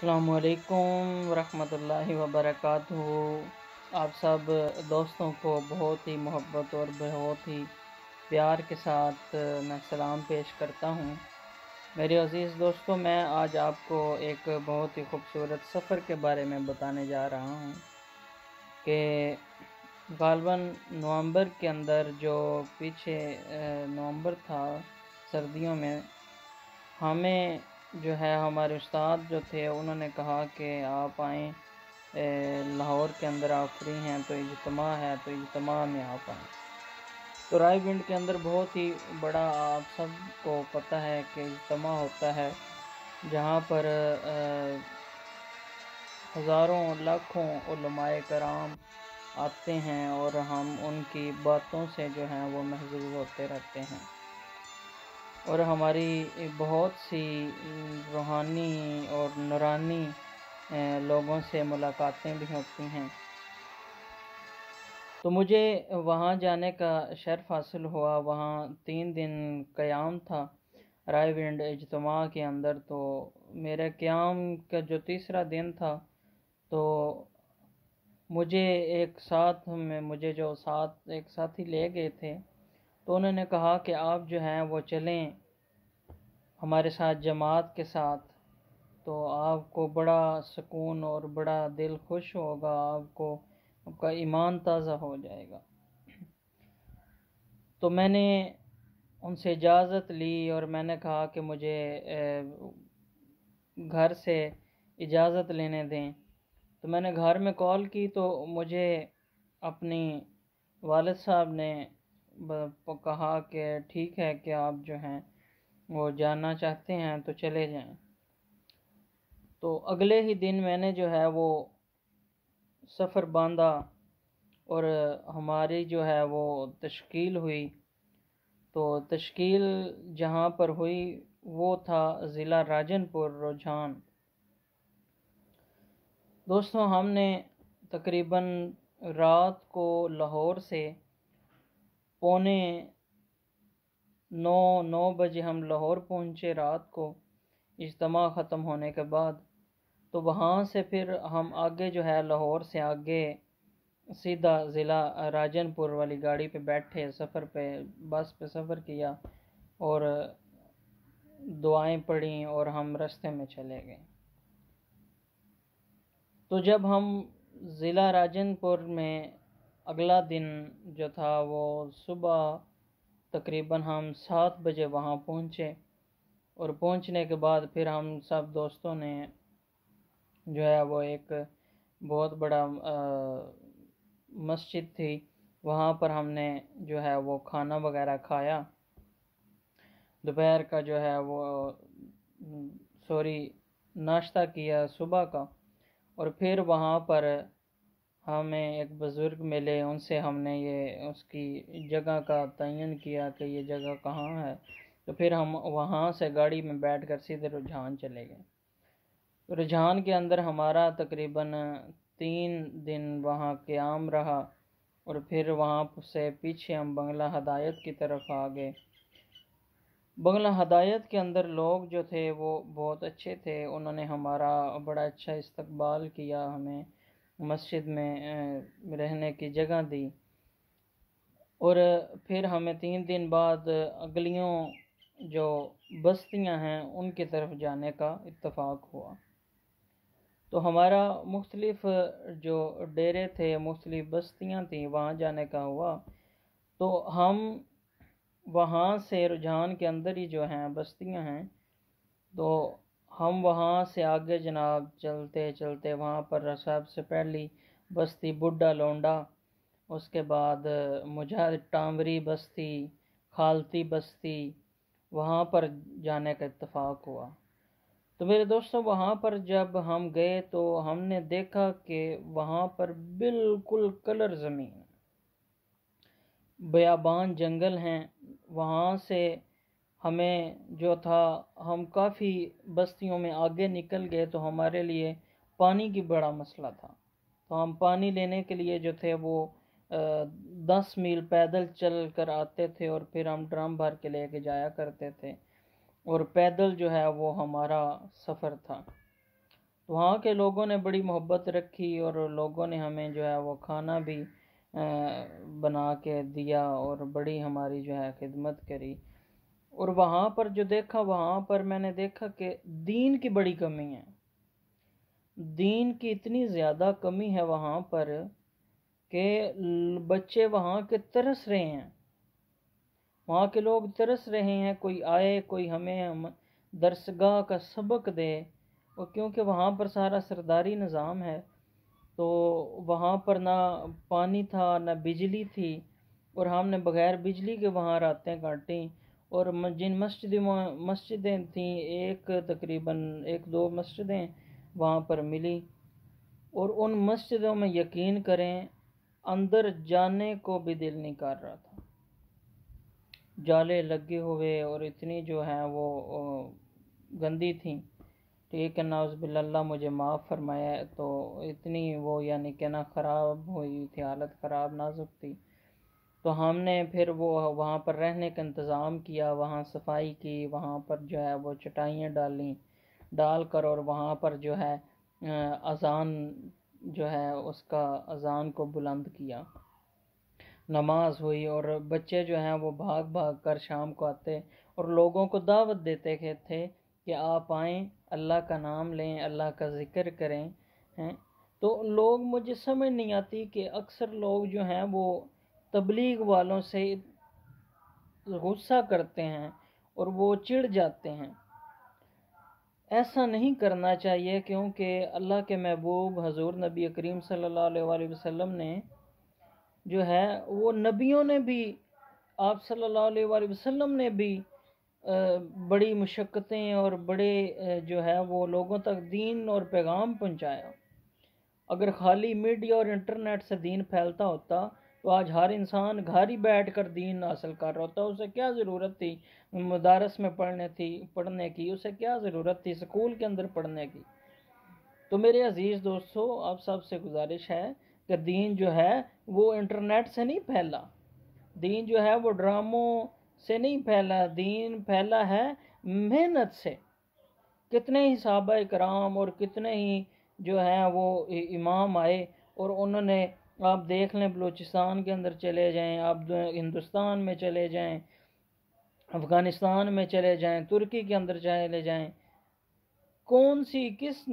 السلام علیکم ورحمۃ اللہ وبرکاتہ۔ آپ سب دوستوں کو بہت ہی محبت اور بہت ہی پیار کے ساتھ میں سلام پیش کرتا ہوں۔ میرے عزیز دوستوں، میں آج آپ کو ایک بہت ہی خوبصورت سفر کے بارے میں بتانے جا رہا ہوں کہ غالباً نومبر کے اندر جو پیچھے نومبر تھا سردیوں میں، ہمیں جو ہے ہمارے استاد جو تھے انہوں نے کہا کہ آپ آئیں، لاہور کے اندر آپ فری ہیں تو اجتماع ہے تو اجتماع میں آپ آئیں۔ تو رائے گنج کے اندر بہت ہی بڑا، آپ سب کو پتہ ہے کہ اجتماع ہوتا ہے جہاں پر ہزاروں لاکھوں علماء کرام آتے ہیں اور ہم ان کی باتوں سے جو ہیں وہ محظوظ ہوتے رہتے ہیں، اور ہماری بہت سی روحانی اور نورانی لوگوں سے ملاقاتیں بھی ہوتی ہیں۔ تو مجھے وہاں جانے کا شرف حاصل ہوا۔ وہاں 3 دن قیام تھا رائے ونڈ اجتماع کے اندر۔ تو میرے قیام کا جو تیسرا دن تھا تو مجھے ایک ساتھی لے گئے تھے، تو انہوں نے کہا کہ آپ جو ہیں وہ چلیں ہمارے ساتھ جماعت کے ساتھ، تو آپ کو بڑا سکون اور بڑا دل خوش ہوگا، آپ کا ایمان تازہ ہو جائے گا۔ تو میں نے ان سے اجازت لی اور میں نے کہا کہ مجھے گھر سے اجازت لینے دیں۔ تو میں نے گھر میں کال کی تو مجھے اپنی والد صاحب نے کہا کہ ٹھیک ہے کہ آپ جو ہیں وہ جانا چاہتے ہیں تو چلے جائیں۔ تو اگلے ہی دن میں نے جو ہے وہ سفر باندھا اور ہماری جو ہے وہ تشکیل ہوئی۔ تو تشکیل جہاں پر ہوئی وہ تھا ضلع راجن پور رجحان۔ دوستوں، ہم نے تقریباً رات کو لاہور سے 9:45 بجے ہم لاہور پہنچے رات کو اجتماع ختم ہونے کے بعد۔ تو وہاں سے پھر ہم آگے جو ہے لاہور سے آگے سیدھا ضلع راجن پور والی گاڑی پہ بیٹھے، بس پہ سفر کیا اور دعائیں پڑھیں اور ہم راستے میں چلے گئے۔ تو جب ہم ضلع راجن پور میں اگلا دن جو تھا وہ صبح تقریباً ہم 7 بجے وہاں پہنچے، اور پہنچنے کے بعد پھر ہم سب دوستوں نے جو ہے وہ ایک بہت بڑا مسجد تھی، وہاں پر ہم نے جو ہے وہ کھانا وغیرہ کھایا، دوپہر کا جو ہے وہ ناشتہ کیا صبح کا، اور پھر وہاں پر ہمیں ایک بزرگ ملے، ان سے ہم نے اس کی جگہ کا تعین کیا کہ یہ جگہ کہاں ہے۔ تو پھر ہم وہاں سے گاڑی میں بیٹھ کر سیدھے رجحان چلے گئے۔ رجحان کے اندر ہمارا تقریباً 3 دن وہاں قیام رہا، اور پھر وہاں سے پیچھے ہم بنگلہ ہدایت کی طرف آ گئے۔ بنگلہ ہدایت کے اندر لوگ جو تھے وہ بہت اچھے تھے، انہوں نے ہمارا بڑا اچھا استقبال کیا، ہمیں مسجد میں رہنے کی جگہ دی، اور پھر ہمیں 3 دن بعد اگلیوں جو بستیاں ہیں ان کی طرف جانے کا اتفاق ہوا۔ تو ہمارا مختلف جو ڈیرے تھے، مختلف بستیاں تھیں، وہاں جانے کا ہوا۔ تو ہم وہاں سے رجحان کے اندر ہی جو ہیں بستیاں ہیں، تو ہم وہاں سے آگے جناب چلتے چلتے وہاں پر سب سے پہلی بستی بڈھا لونڈا، اس کے بعد مجاہد ٹامری بستی، خالتی بستی، وہاں پر جانے کا اتفاق ہوا۔ تو میرے دوستوں، وہاں پر جب ہم گئے تو ہم نے دیکھا کہ وہاں پر بالکل کلر زمین، بیابان جنگل ہیں۔ وہاں سے ہمیں جو تھا، ہم کافی بستیوں میں آگے نکل گئے تو ہمارے لیے پانی کی بڑا مسئلہ تھا۔ تو ہم پانی لینے کے لیے جو تھے وہ 10 میل پیدل چل کر آتے تھے، اور پھر ہم ڈرم بھر کے لے کے جایا کرتے تھے، اور پیدل جو ہے وہ ہمارا سفر تھا۔ تو وہاں کے لوگوں نے بڑی محبت رکھی اور لوگوں نے ہمیں جو ہے وہ کھانا بھی بنا کے دیا اور بڑی ہماری جو ہے خدمت کری۔ اور وہاں پر جو دیکھا، وہاں پر میں نے دیکھا کہ دین کی بڑی کمی ہے، دین کی اتنی زیادہ کمی ہے وہاں پر کہ بچے وہاں کے ترس رہے ہیں، وہاں کے لوگ ترس رہے ہیں کوئی آئے، کوئی ہمیں درسگاہ کا سبق دے۔ اور کیونکہ وہاں پر سارا سرداری نظام ہے تو وہاں پر نہ پانی تھا نہ بجلی تھی، اور ہم نے بغیر بجلی کے وہاں راتیں کاٹیں۔ اور جن مسجدیں تھیں، تقریباً ایک دو مسجدیں وہاں پر ملی، اور ان مسجدوں میں یقین کریں اندر جانے کو بھی دل نہیں کر رہا تھا، جالے لگے ہوئے اور اتنی جو ہیں وہ گندی تھیں، ٹھیک ہے، نعوذ باللہ، اللہ مجھے معاف فرمایا، تو اتنی وہ یعنی کہ نا خراب ہوئی تھی، حالت خراب نازک تھی۔ تو ہم نے پھر وہ وہاں پر رہنے کا انتظام کیا، وہاں صفائی کی، وہاں پر جو ہے وہ چٹائیاں ڈال کر، اور وہاں پر جو ہے اذان جو ہے اس کا اذان کو بلند کیا، نماز ہوئی، اور بچے جو ہیں وہ بھاگ بھاگ کر شام کو آتے اور لوگوں کو دعوت دیتے تھے کہ آپ آئیں، اللہ کا نام لیں، اللہ کا ذکر کریں ہیں۔ تو لوگ، مجھے سمجھ نہیں آتی کہ اکثر لوگ جو ہیں وہ تبلیغ والوں سے غصہ کرتے ہیں اور وہ چڑ جاتے ہیں۔ ایسا نہیں کرنا چاہیے، کیونکہ اللہ کے محبوب حضور نبی کریم صلی اللہ علیہ وآلہ وسلم نے جو ہے وہ نبیوں نے بھی، آپ صلی اللہ علیہ وآلہ وسلم نے بھی بڑی مشقتیں اور بڑے جو ہے وہ لوگوں تک دین اور پیغام پہنچایا۔ اگر خالی میڈیا اور انٹرنیٹ سے دین پھیلتا ہوتا تو آج ہر انسان گھر ہی بیٹھ کر دین حاصل کر رہا ہوتا، اسے کیا ضرورت تھی مدارس میں پڑھنے کی، اسے کیا ضرورت تھی سکول کے اندر پڑھنے کی۔ تو میرے عزیز دوستو، آپ سب سے گزارش ہے کہ دین جو ہے وہ انٹرنیٹ سے نہیں پھیلا، دین جو ہے وہ ڈراموں سے نہیں پھیلا، دین پھیلا ہے محنت سے۔ کتنے ہی صحابہ کرام اور کتنے ہی جو ہیں وہ امام آئے، اور انہوں نے، آپ دیکھ لیں بلوچستان کے اندر چلے جائیں، آپ ہندوستان میں چلے جائیں، افغانستان میں چلے جائیں، ترکی کے اندر چلے جائیں، کس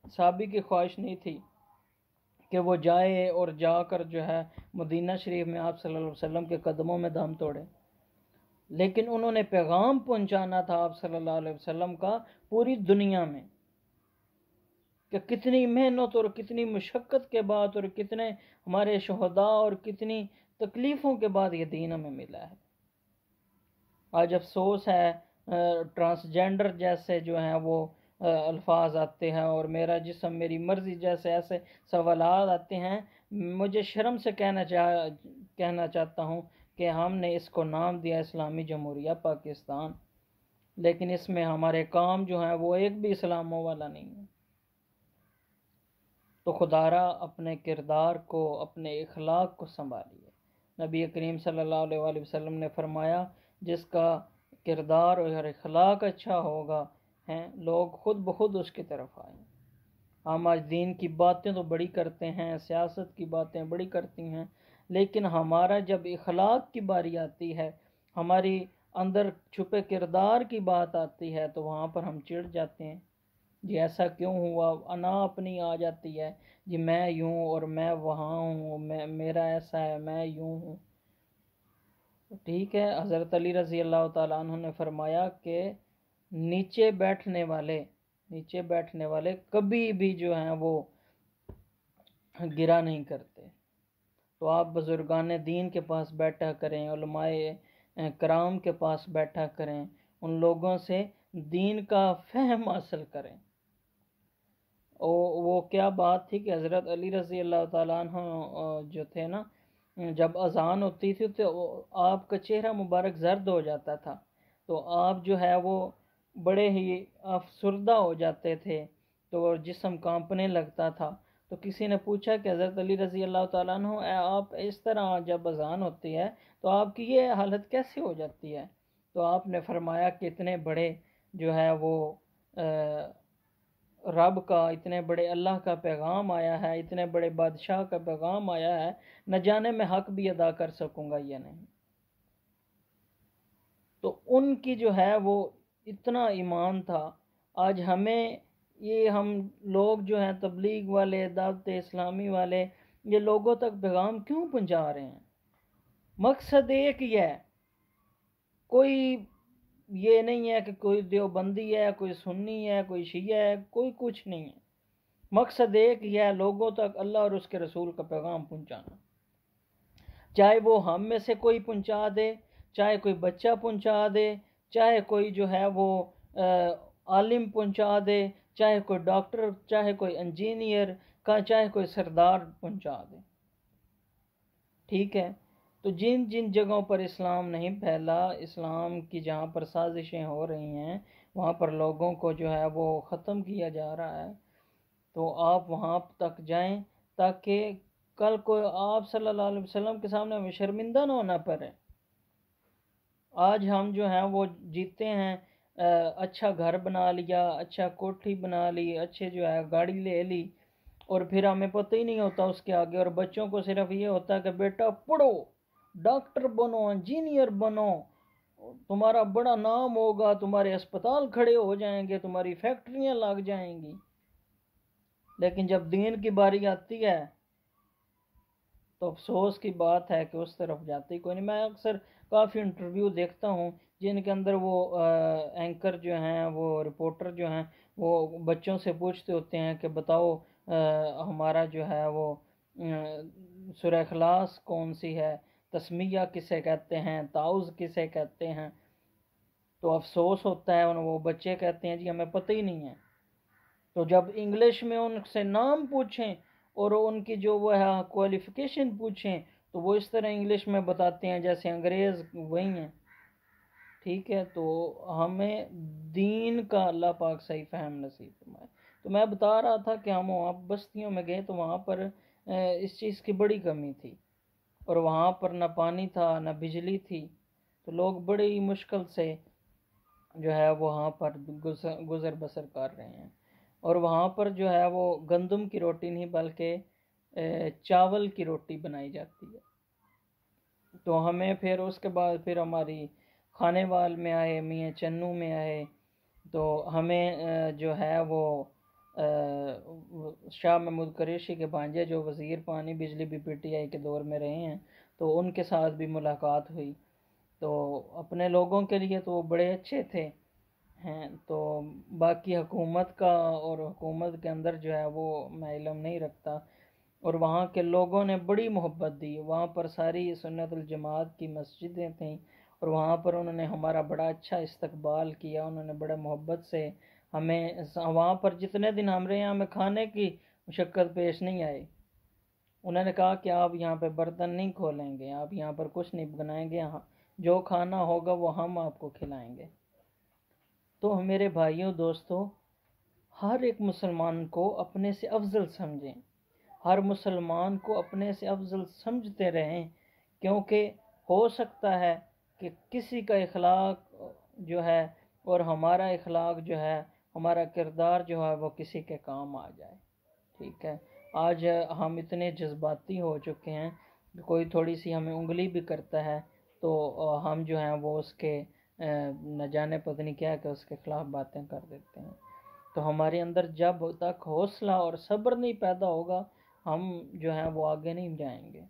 صحابی کی خواہش نہیں تھی کہ وہ جائے اور جا کر جو ہے مدینہ شریف میں آپ صلی اللہ علیہ وسلم کے قدموں میں دم توڑے؟ لیکن انہوں نے پیغام پہنچانا تھا آپ صلی اللہ علیہ وسلم کا پوری دنیا میں، کہ کتنی محنت اور کتنی مشقت کے بعد اور کتنے ہمارے شہداء اور کتنی تکلیفوں کے بعد یہ دین ہمیں ملا ہے۔ آج افسوس ہے، ٹرانسجینڈر جیسے جو ہیں وہ الفاظ آتے ہیں، اور میرا جسم میری مرضی جیسے ایسے سوالات آتے ہیں۔ مجھے شرم سے کہنا چاہتا ہوں کہ ہم نے اس کو نام دیا اسلامی جمہوریہ پاکستان، لیکن اس میں ہمارے کام جو ہیں وہ ایک بھی اسلاموں والا نہیں ہے۔ تو خدارا اپنے کردار کو، اپنے اخلاق کو سنبھالیے۔ نبی کریم صلی اللہ علیہ وآلہ وسلم نے فرمایا جس کا کردار اور اخلاق اچھا ہوگا لوگ خود بخود اس کی طرف آئیں۔ ہم آج دین کی باتیں تو بڑی کرتے ہیں، سیاست کی باتیں بڑی کرتی ہیں، لیکن ہمارا جب اخلاق کی باری آتی ہے، ہماری اندر چھپے کردار کی بات آتی ہے، تو وہاں پر ہم چڑ جاتے ہیں، جی ایسا کیوں ہوا، انا اپنی آ جاتی ہے، جی میں یوں اور میں وہاں ہوں، میرا ایسا ہے، میں یوں ہوں۔ ٹھیک ہے، حضرت علی رضی اللہ تعالیٰ عنہ نے فرمایا کہ نیچے بیٹھنے والے کبھی بھی جو ہیں وہ گرا نہیں کرتے۔ تو آپ بزرگان دین کے پاس بیٹھا کریں، علماء کرام کے پاس بیٹھا کریں، ان لوگوں سے دین کا فہم حاصل کریں۔ وہ کیا بات تھی کہ حضرت علی رضی اللہ تعالیٰ عنہ جو تھے نا، جب اذان ہوتی تھی تو آپ کا چہرہ مبارک زرد ہو جاتا تھا، تو آپ جو ہے وہ بڑے ہی افسردہ ہو جاتے تھے، تو جسم کانپنے لگتا تھا۔ تو کسی نے پوچھا کہ حضرت علی رضی اللہ تعالیٰ عنہ، آپ اس طرح جب اذان ہوتی ہے تو آپ کی یہ حالت کیسے ہو جاتی ہے؟ تو آپ نے فرمایا کہ اتنے بڑے جو ہے وہ رب کا، اتنے بڑے اللہ کا پیغام آیا ہے، اتنے بڑے بادشاہ کا پیغام آیا ہے، نہ جانے میں حق بھی ادا کر سکوں گا یا نہیں۔ تو ان کی جو ہے وہ اتنا ایمان تھا۔ آج ہمیں یہ ہم لوگ جو ہیں تبلیغ والے، دعوت اسلامی والے، یہ لوگوں تک پیغام کیوں پہنچا رہے ہیں؟ مقصد ایک ہی ہے، کوئی یہ نہیں ہے کہ کوئی دیوبندی ہے، کوئی سنی ہے، کوئی شیعہ ہے، کوئی کچھ نہیں ہے۔ مقصد ایک ہی ہے، لوگوں تک اللہ اور اس کے رسول کا پیغام پہنچانا، چاہے وہ ہم میں سے کوئی پہنچا دے، چاہے کوئی بچہ پہنچا دے، چاہے کوئی جو ہے وہ عالم پہنچا دے، چاہے کوئی ڈاکٹر، چاہے کوئی انجینئر کا، چاہے کوئی سردار پہنچا دے۔ ٹھیک ہے، تو جن جن جگہوں پر اسلام نہیں پھیلا، اسلام کی جہاں پر سازشیں ہو رہی ہیں، وہاں پر لوگوں کو جو ہے وہ ختم کیا جا رہا ہے، تو آپ وہاں تک جائیں تاکہ کل کو آپ صلی اللہ علیہ وسلم کے سامنے ہمیں شرمندہ نہ ہونا پڑے۔ آج ہم جو ہیں وہ جیتے ہیں، اچھا گھر بنا لیا، اچھا کوٹھی بنا لی، اچھے جو ہے گاڑی لے لی، اور پھر ہمیں پتہ ہی نہیں ہوتا اس کے آگے، اور بچوں کو صرف یہ ہوتا ہے کہ بیٹا پڑھو، ڈاکٹر بنو، انجینئر بنو، تمہارا بڑا نام ہوگا، تمہارے اسپتال کھڑے ہو جائیں گے، تمہاری فیکٹریاں لگ جائیں گی۔ لیکن جب دین کی باری آتی ہے تو افسوس کی بات ہے کہ اس طرف جاتی کوئی نہیں۔ میں اکثر کافی انٹرویو دیکھتا ہوں جن کے اندر وہ اینکر جو ہیں، وہ رپورٹر جو ہیں، وہ بچوں سے پوچھتے ہوتے ہیں کہ بتاؤ ہمارا جو ہے وہ سورہ اخلاص کون سی ہے، تسمیہ کسے کہتے ہیں، تعوذ کسے کہتے ہیں؟ تو افسوس ہوتا ہے، وہ بچے کہتے ہیں جی ہمیں پتہ ہی نہیں ہے۔ تو جب انگلش میں ان سے نام پوچھیں اور ان کی جو وہ ہے کوالیفیکیشن پوچھیں تو وہ اس طرح انگلش میں بتاتے ہیں جیسے انگریز وہی ہیں۔ ٹھیک ہے، تو ہمیں دین کا اللہ پاک صحیح فہم نصیب فرمائے۔ تو میں بتا رہا تھا کہ ہم وہاں بستیوں میں گئے تو وہاں پر اس چیز کی بڑی کمی تھی، اور وہاں پر نہ پانی تھا نہ بجلی تھی، تو لوگ بڑی مشکل سے جو ہے وہاں پر گزر بسر کر رہے ہیں۔ اور وہاں پر جو ہے وہ گندم کی روٹی نہیں بلکہ چاول کی روٹی بنائی جاتی ہے۔ تو ہمیں پھر اس کے بعد پھر ہماری کھانے وال میں آئے، میاں چنو میں آئے، تو ہمیں جو ہے وہ شاہ محمود قریشی کے بھانجے جو وزیر پانی بجلی بی پی ٹی آئی کے دور میں رہے ہیں، تو ان کے ساتھ بھی ملاقات ہوئی۔ تو اپنے لوگوں کے لیے تو وہ بڑے اچھے تھے ہیں، تو باقی حکومت کا اور حکومت کے اندر جو ہے وہ میں علم نہیں رکھتا۔ اور وہاں کے لوگوں نے بڑی محبت دی، وہاں پر ساری سنت الجماعت کی مسجدیں تھیں، اور وہاں پر انہوں نے ہمارا بڑا اچھا استقبال کیا، انہوں نے بڑے محبت سے ہمیں، وہاں پر جتنے دن ہم رہے ہیں ہمیں کھانے کی مشقت پیش نہیں آئی۔ انہوں نے کہا کہ آپ یہاں پہ برتن نہیں کھولیں گے، آپ یہاں پر کچھ نہیں بنائیں گے، جو کھانا ہوگا وہ ہم آپ کو کھلائیں گے۔ تو میرے بھائیوں دوستو، ہر ایک مسلمان کو اپنے سے افضل سمجھیں، ہر مسلمان کو اپنے سے افضل سمجھتے رہیں، کیونکہ ہو سکتا ہے کہ کسی کا اخلاق جو ہے اور ہمارا اخلاق جو ہے، ہمارا کردار جو ہے وہ کسی کے کام آ جائے۔ ٹھیک ہے، آج ہم اتنے جذباتی ہو چکے ہیں کہ کوئی تھوڑی سی ہمیں انگلی بھی کرتا ہے تو ہم جو ہیں وہ اس کے نہ جانے پتہ نہیں کیا کہ اس کے خلاف باتیں کر دیتے ہیں۔ تو ہمارے اندر جب تک حوصلہ اور صبر نہیں پیدا ہوگا ہم جو ہیں وہ آگے نہیں جائیں گے۔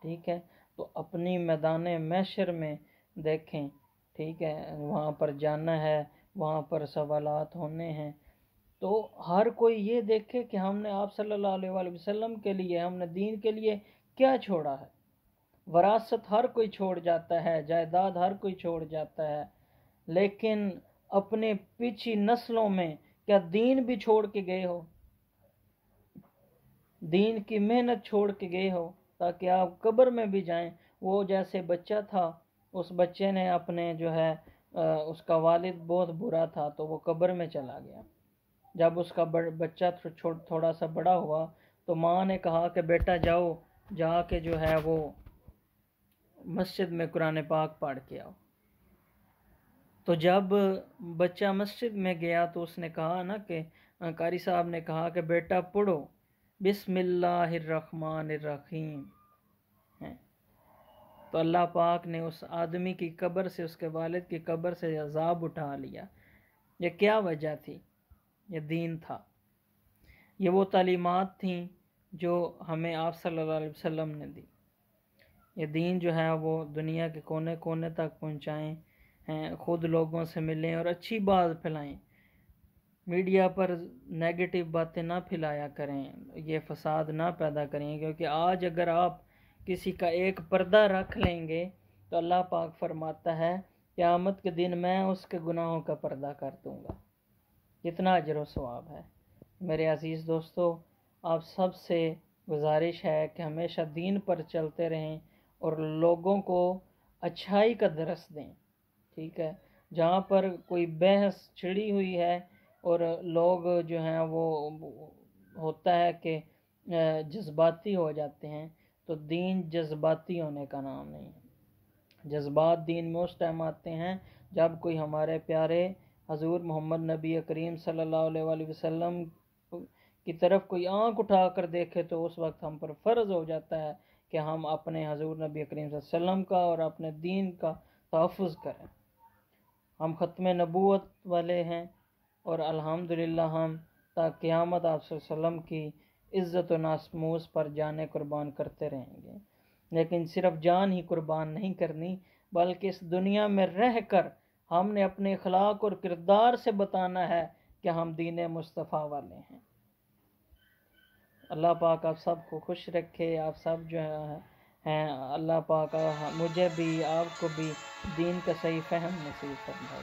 ٹھیک ہے، تو اپنی میدان محشر میں دیکھیں، ٹھیک ہے، وہاں پر جانا ہے، وہاں پر سوالات ہونے ہیں، تو ہر کوئی یہ دیکھے کہ ہم نے آپ صلی اللہ علیہ وآلہ وسلم کے لیے، ہم نے دین کے لیے کیا چھوڑا ہے۔ وراثت ہر کوئی چھوڑ جاتا ہے، جائیداد ہر کوئی چھوڑ جاتا ہے، لیکن اپنے پیچھے نسلوں میں کیا دین بھی چھوڑ کے گئے ہو؟ دین کی محنت چھوڑ کے گئے ہو تاکہ آپ قبر میں بھی جائیں؟ وہ جیسے بچہ تھا، اس بچے نے اپنے جو ہے اس کا والد بہت برا تھا تو وہ قبر میں چلا گیا۔ جب اس کا بچہ تھوڑا سا بڑا ہوا تو ماں نے کہا کہ بیٹا جاؤ، جا کے جو ہے وہ مسجد میں قرآن پاک پڑھ کے آؤ۔ تو جب بچہ مسجد میں گیا تو اس نے کہا نا کہ قاری صاحب نے کہا کہ بیٹا پڑھو بسم اللہ الرحمن الرحیم، تو اللہ پاک نے اس آدمی کی قبر سے، اس کے والد کی قبر سے عذاب اٹھا لیا۔ یہ کیا وجہ تھی؟ یہ دین تھا، یہ وہ تعلیمات تھیں جو ہمیں آپ صلی اللہ علیہ وسلم نے دی۔ یہ دین جو ہے وہ دنیا کے کونے کونے تک پہنچائیں ہیں، خود لوگوں سے ملیں اور اچھی بات پھیلائیں۔ میڈیا پر نیگیٹو باتیں نہ پھیلایا کریں، یہ فساد نہ پیدا کریں، کیونکہ آج اگر آپ کسی کا ایک پردہ رکھ لیں گے تو اللہ پاک فرماتا ہے قیامت کے دن میں اس کے گناہوں کا پردہ کر دوں گا۔ کتنا اجر و ثواب ہے۔ میرے عزیز دوستو، آپ سب سے گزارش ہے کہ ہمیشہ دین پر چلتے رہیں اور لوگوں کو اچھائی کا درس دیں، ٹھیک ہے؟ جہاں پر کوئی بحث چھڑی ہوئی ہے اور لوگ جو ہیں وہ ہوتا ہے کہ جذباتی ہو جاتے ہیں، تو دین جذباتی ہونے کا نام نہیں ہے۔ جذبات دین میں اس ٹائم آتے ہیں جب کوئی ہمارے پیارے حضور محمد نبی کریم صلی اللہ علیہ وآلہ وسلم کی طرف کوئی آنکھ اٹھا کر دیکھے تو اس وقت ہم پر فرض ہو جاتا ہے کہ ہم اپنے حضور نبی کریم صلی اللہ علیہ وسلم کا اور اپنے دین کا تحفظ کریں۔ ہم ختم نبوت والے ہیں اور الحمدللہ ہم تا قیامت آپ صلی اللہ علیہ وسلم کی عزت و ناموس پر جانیں قربان کرتے رہیں گے، لیکن صرف جان ہی قربان نہیں کرنی، بلکہ اس دنیا میں رہ کر ہم نے اپنے اخلاق اور کردار سے بتانا ہے کہ ہم دین مصطفیٰ والے ہیں۔ اللہ پاک آپ سب کو خوش رکھے، آپ سب جو ہیں اللہ پاک مجھے بھی آپ کو بھی دین کا صحیح فہم نصیب فرمائے۔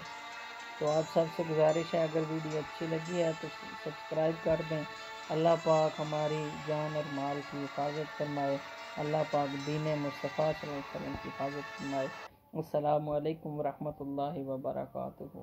تو آپ سب سے گزارش ہے اگر ویڈیو اچھی لگی ہے تو سبسکرائب کر دیں۔ اللہ پاک ہماری جان اور مال کی حفاظت فرمائے، اللہ پاک دین مصطفیٰ صلی اللہ علیہ وسلم کی حفاظت فرمائے۔ السلام علیکم ورحمۃ اللہ وبرکاتہ۔